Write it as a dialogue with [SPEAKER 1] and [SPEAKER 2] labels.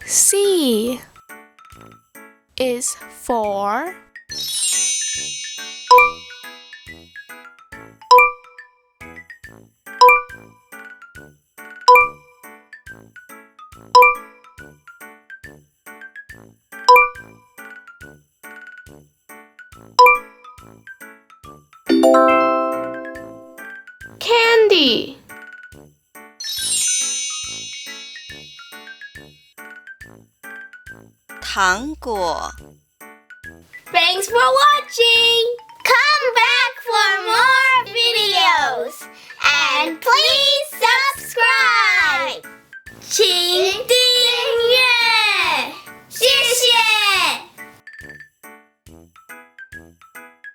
[SPEAKER 1] C is for candy.
[SPEAKER 2] 糖果。
[SPEAKER 3] Thanks for watching! Come back for more videos! And please subscribe! 请订